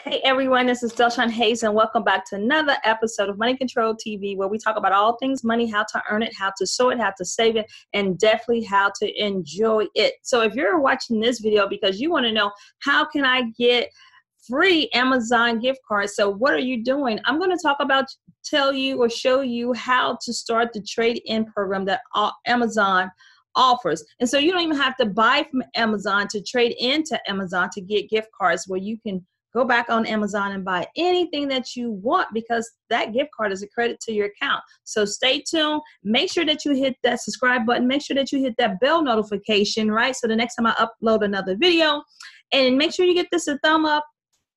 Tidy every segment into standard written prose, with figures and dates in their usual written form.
Hey everyone, this is Shawn Hayes, and welcome back to another episode of Money Control TV, where we talk about all things money, how to earn it, how to show it, how to save it, and definitely how to enjoy it. So if you're watching this video because you want to know how can I get free Amazon gift cards, so what are you doing? I'm going to tell you or show you how to start the trade-in program that Amazon offers. And so you don't even have to buy from Amazon to trade into Amazon to get gift cards, where you can go back on Amazon and buy anything that you want, because that gift card is a credit to your account. So stay tuned. Make sure that you hit that subscribe button. Make sure that you hit that bell notification, right? So the next time I upload another video, and make sure you get this a thumb up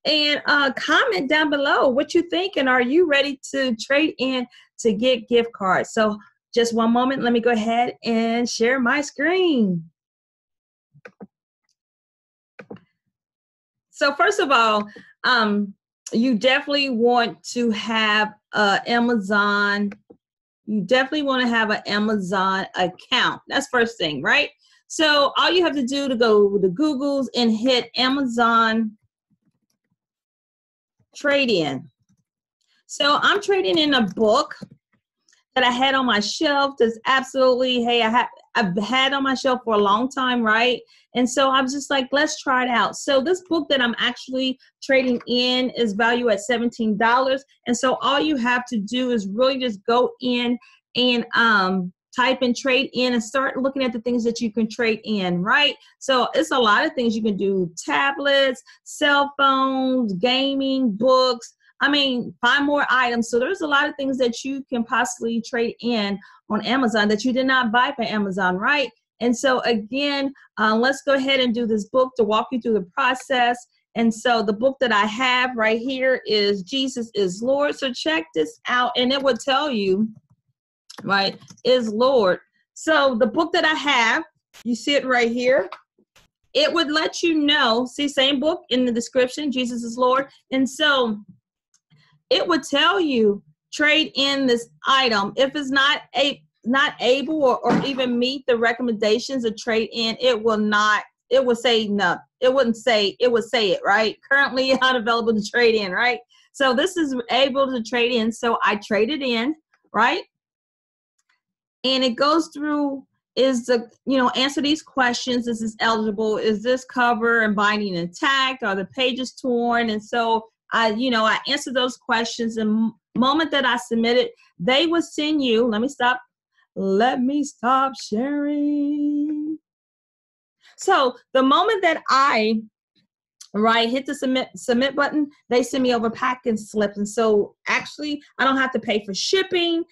and comment down below what you think, and are you ready to trade in to get gift cards? So just one moment. Let me go ahead and share my screen. So first of all, you definitely want to have Amazon. You definitely want to have an Amazon account. That's first thing, right? So all you have to do to go to Google's and hit Amazon trade-in. So I'm trading in a book that I had on my shelf. That's absolutely, hey, I've had on my shelf for a long time, right? And so I was just like, let's try it out. So this book that I'm actually trading in is valued at $17. And so all you have to do is really just go in and type in trade in and start looking at the things that you can trade in, right? So it's a lot of things you can do: tablets, cell phones, gaming, books. I mean, find more items. So there's a lot of things that you can possibly trade in on Amazon that you did not buy from Amazon, right? And so again, let's go ahead and do this book to walk you through the process. And so the book that I have right here is Jesus is Lord. So check this out, and it will tell you, right, is Lord. So the book that I have, you see it right here. It would let you know, see, same book in the description, Jesus is Lord. And so it would tell you trade in this item. If it's not able or even meet the recommendations of trade in, it will say no. It would say it, right? Currently unavailable to trade in, right? So this is able to trade in. So I traded in, right? And it goes through, answer these questions. Is this eligible? Is this cover and binding intact? Are the pages torn? And so I answered those questions. And the moment that I submitted, they would send you, let me stop sharing. So the moment that I hit the submit button, they send me over packing slips. And so actually I don't have to pay for shipping.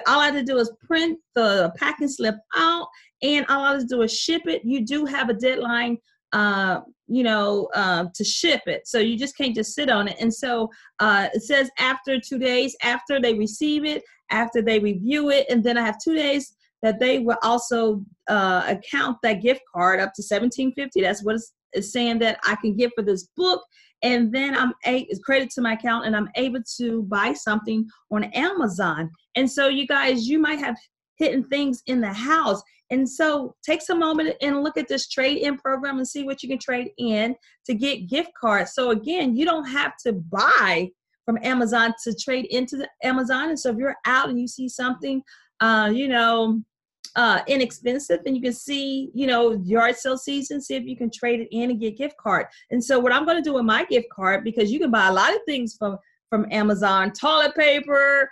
All I have to do is print the packing slip out, and all I have to do is ship it. You do have a deadline to ship it. So you just can't just sit on it. And so it says after 2 days, after they receive it, after they review it, and then I have 2 days that they will also account that gift card up to $17.50. That's what it's saying that I can get for this book. And then it's credited to my account, and I'm able to buy something on Amazon. And so you guys, you might have hidden things in the house. And so take some moment and look at this trade-in program and see what you can trade in to get gift cards. So again, you don't have to buy from Amazon to trade into the Amazon. And so if you're out and you see something, inexpensive, and you can see, yard sale season, see if you can trade it in and get gift card. And so what I'm going to do with my gift card, because you can buy a lot of things from Amazon, toilet paper,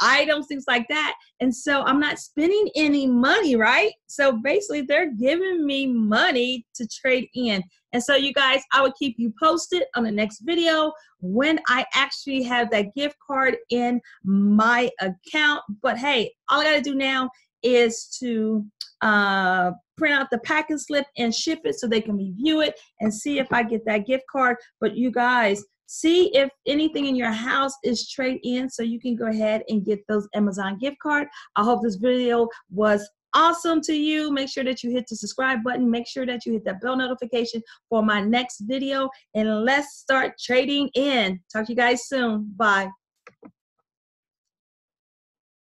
items, things like that. And so I'm not spending any money, right? So basically they're giving me money to trade in. And so you guys, I will keep you posted on the next video when I actually have that gift card in my account. But hey, all I got to do now is to print out the packing slip and ship it so they can review it and see if I get that gift card. But you guys, see if anything in your house is trade in, so you can go ahead and get those Amazon gift card. I hope this video was awesome to you. Make sure that you hit the subscribe button. Make sure that you hit that bell notification for my next video, and let's start trading in. Talk to you guys soon. Bye.